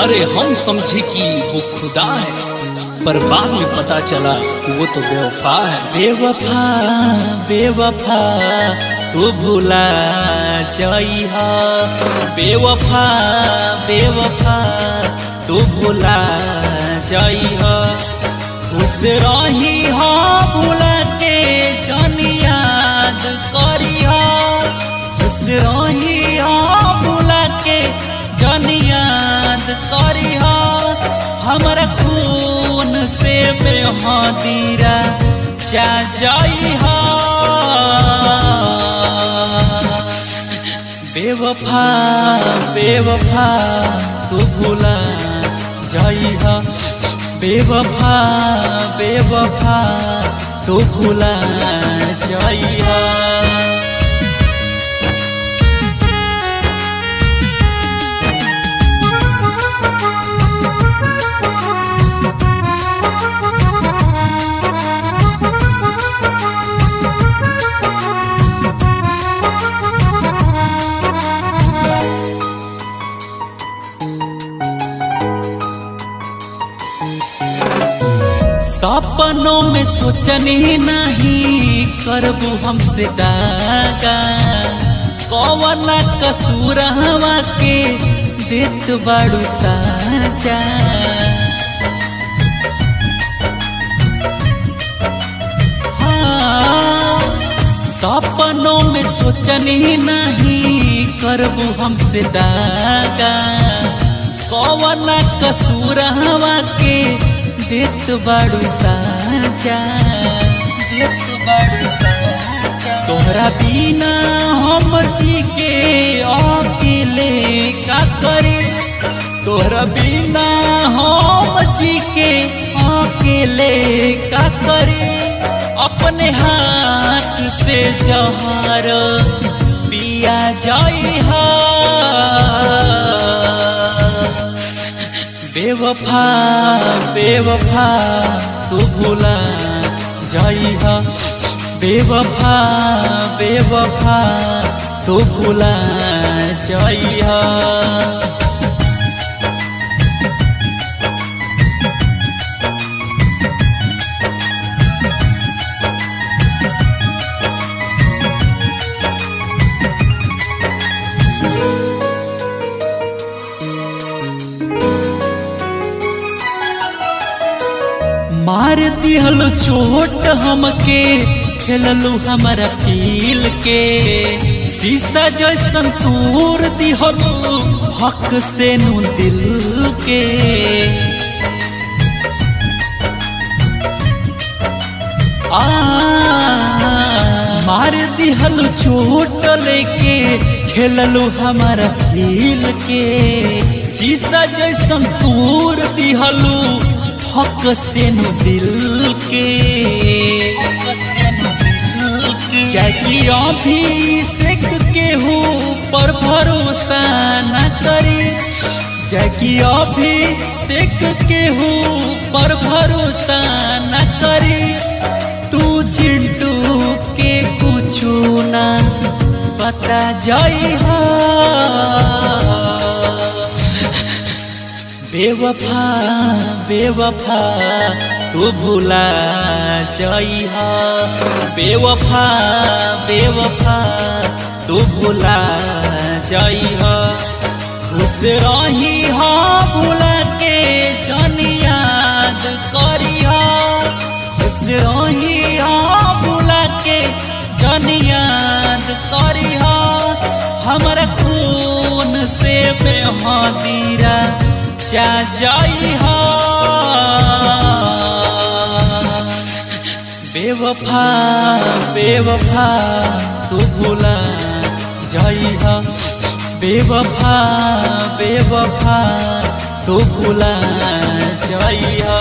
अरे हम समझे कि वो खुदा है, पर बाद में पता चला कि वो तो बेवफा है। बेवफा बेवफा तू भूला जाइहा, बेवफा बेवफा तू भूला जाइहा। खुश रही हो भूला के जन याद करिहा, खुश रही हो भूला के जन याद करिहा। हमारा खून से बेहदीरा जा जाइहा। बेवफा बेवफा तू भूला जाइहा, बेवफा बेवफा तू भूला जाइहा। सपनों में सोचनी नहीं करबू हमसे दागा, कौन कसूर हवा के देत बाड़ू साजा। हाँ, सपनों में सोचनी नहीं करबू हमसे दागा, कौन कसूर हवा के देत बाड़ू साजा, देत बाड़ू साजा। तोहरा बिना हम जी के अकेले का करी, तोहरा बिना हम जी के अकेले का करी। अपने हाथ से जहर पिया जाइहा। बेवफा बेवफा तू भूला जाइहा, बेवफा बेवफा तू भूला जाइहा। मार दिहल चोट हमके, खेललू हमारा फील के, शीशा जैसन तोड़ दिहलू हक से नु दिल के। मार दिहल चोट लेके, खेललू हमारा फील के, शीशा जैसन तोड़ दिहलू हक से नु दिल के। जाकी अभिषेक केहू पर भरोसा न करी, जाकी अभिषेक केहू पर भरोसा न करी। तू चिंटू के कुछू ना बता जाइहा। बेवफा बेवफा तू भूला जाइहा, बेवफा बेवफा तू भूला जाइहा। खुश रही हो भूला के जन याद करिहा, खुश रही हो भूला के जन याद करिहा। हमारा खून से बेहदीरा जा जाइहा। बेवफा बेवफा तू भूला जाइहा, बेवफा बेवफा तू भूला जाइहा।